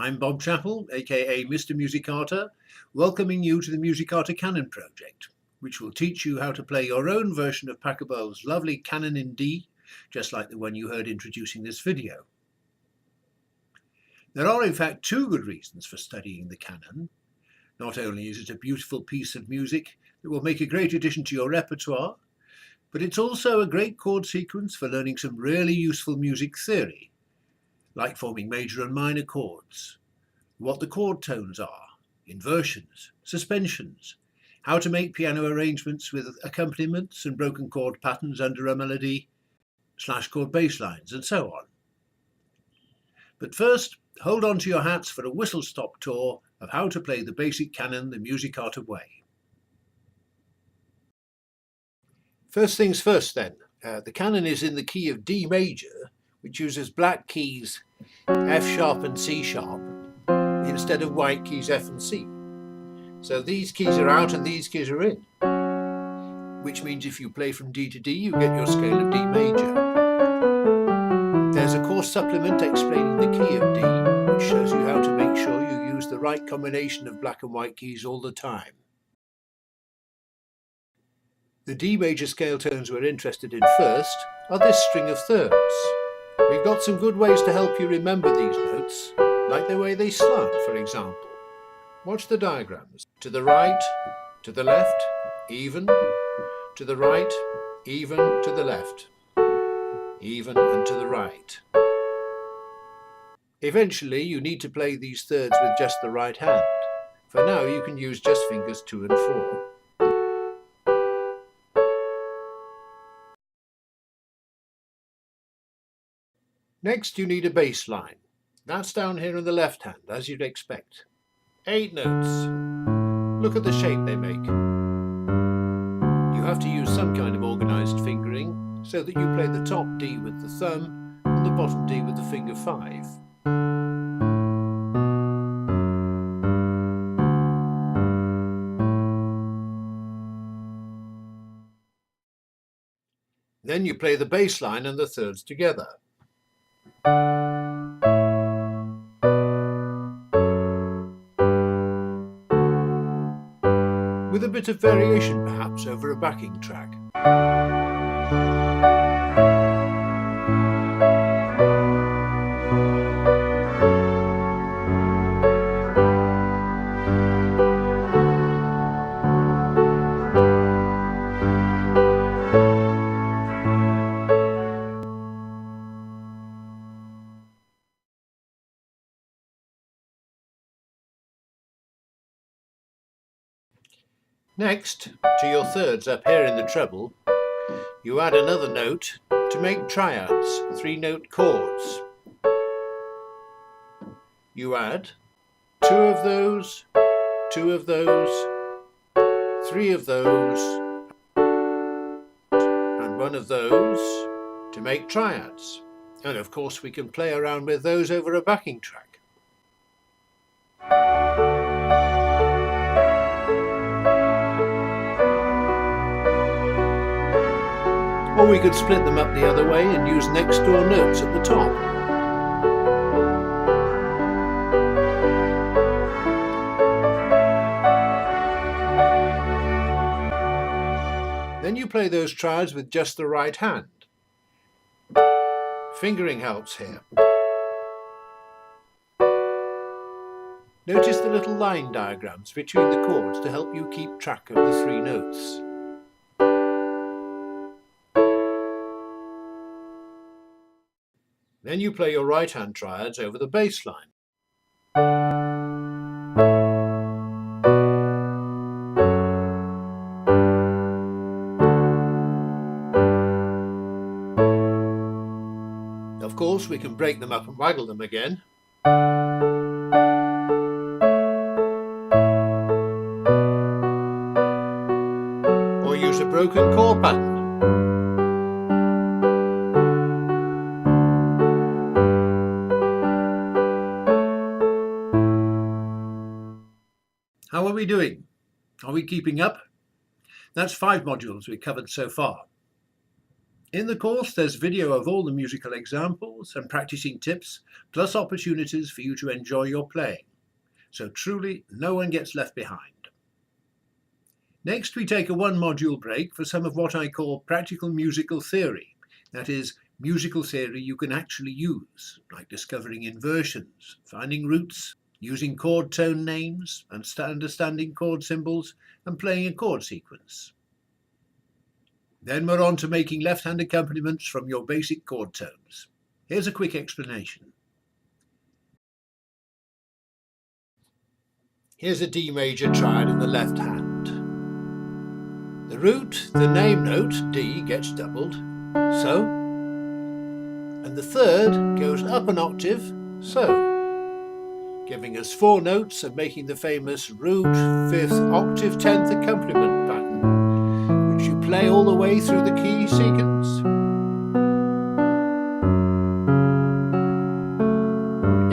I'm Bob Chappell, aka Mr. Musicarta, welcoming you to the Musicarta Canon project, which will teach you how to play your own version of Pachelbel's lovely Canon in D, just like the one you heard introducing this video. There are in fact two good reasons for studying the Canon. Not only is it a beautiful piece of music that will make a great addition to your repertoire, but it's also a great chord sequence for learning some really useful music theory, like forming major and minor chords, what the chord tones are, inversions, suspensions, how to make piano arrangements with accompaniments and broken chord patterns under a melody, slash chord bass lines, and so on. But first, hold on to your hats for a whistle-stop tour of how to play the basic Canon the Musicarta way. First things first then, the Canon is in the key of D major, which uses black keys F sharp and C sharp instead of white keys F and C. So these keys are out and these keys are in, which means if you play from D to D you get your scale of D major. There's a course supplement explaining the key of D, which shows you how to make sure you use the right combination of black and white keys all the time. The D major scale tones we're interested in first are this string of thirds. We've got some good ways to help you remember these notes, like the way they slant, for example. Watch the diagrams. To the right, to the left, even, to the right, even, to the left, even and to the right. Eventually you need to play these thirds with just the right hand. For now you can use just fingers 2 and 4. Next you need a bass line. That's down here in the left hand, as you'd expect. 8 notes. Look at the shape they make. You have to use some kind of organised fingering so that you play the top D with the thumb and the bottom D with the finger 5. Then you play the bass line and the thirds together. With a bit of variation perhaps over a backing track. Next, to your thirds up here in the treble, you add another note to make triads, 3-note chords. You add 2 of those, 2 of those, 3 of those, and 1 of those to make triads. And of course we can play around with those over a backing track. Or we could split them up the other way and use next door notes at the top. Then you play those triads with just the right hand. Fingering helps here. Notice the little line diagrams between the chords to help you keep track of the 3 notes. Then you play your right hand triads over the bass line. Of course we can break them up and waggle them again. Or use a broken chord pattern. How are we doing? Are we keeping up? That's 5 modules we've covered so far. In the course, there's video of all the musical examples and practicing tips, plus opportunities for you to enjoy your playing. So truly, no one gets left behind. Next, we take a one-module break for some of what I call practical musical theory. That is, musical theory you can actually use, like discovering inversions, finding roots, using chord tone names, and understanding chord symbols, and playing a chord sequence. Then we're on to making left-hand accompaniments from your basic chord tones. Here's a quick explanation. Here's a D major triad in the left hand. The root, the name note, D, gets doubled, so, and the third goes up an octave, so, giving us 4 notes and making the famous root, 5th, octave, 10th accompaniment pattern, which you play all the way through the key sequence.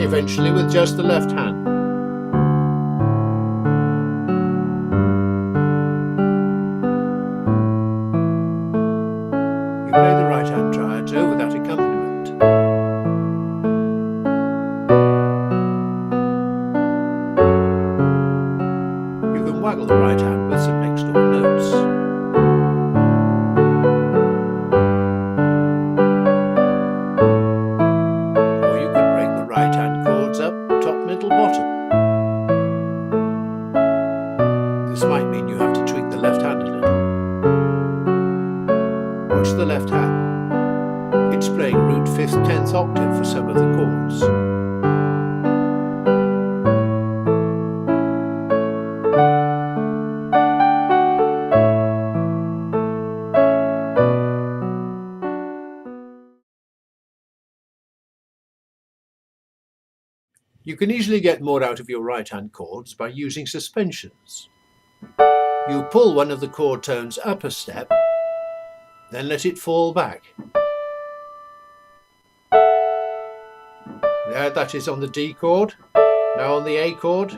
Eventually with just the left hand. You play the right hand triads over that accompaniment. You can waggle the right hand with some next door notes. Or you can break the right hand chords up, top, middle, bottom. This might mean you have to tweak the left hand a little. Watch the left hand. It's playing root 5th, 10th octave for some of the chords. You can easily get more out of your right hand chords by using suspensions. You pull one of the chord tones up a step, then let it fall back. There, that is on the D chord, now on the A chord,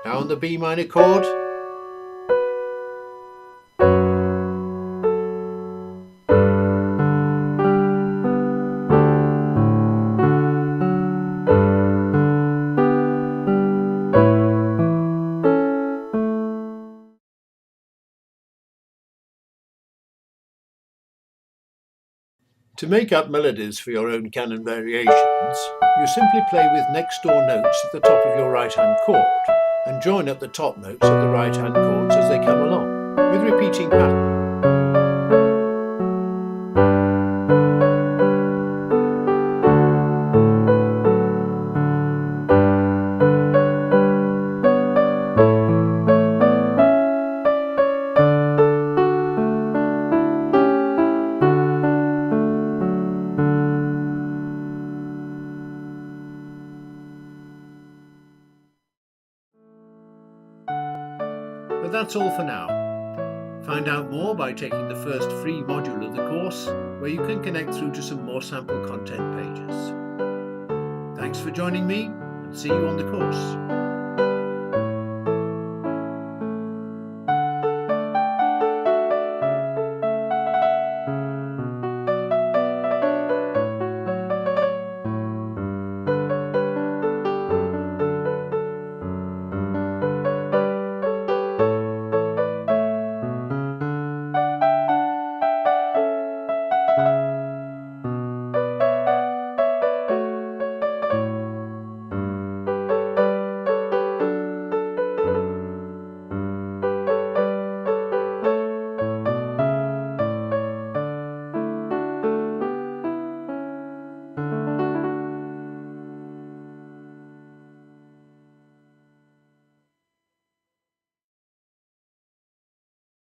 now on the B minor chord. To make up melodies for your own Canon variations, you simply play with next door notes at the top of your right hand chord and join up the top notes of the right hand chords as they come along, with repeating pattern. But that's all for now. Find out more by taking the first free module of the course, where you can connect through to some more sample content pages. Thanks for joining me, and see you on the course.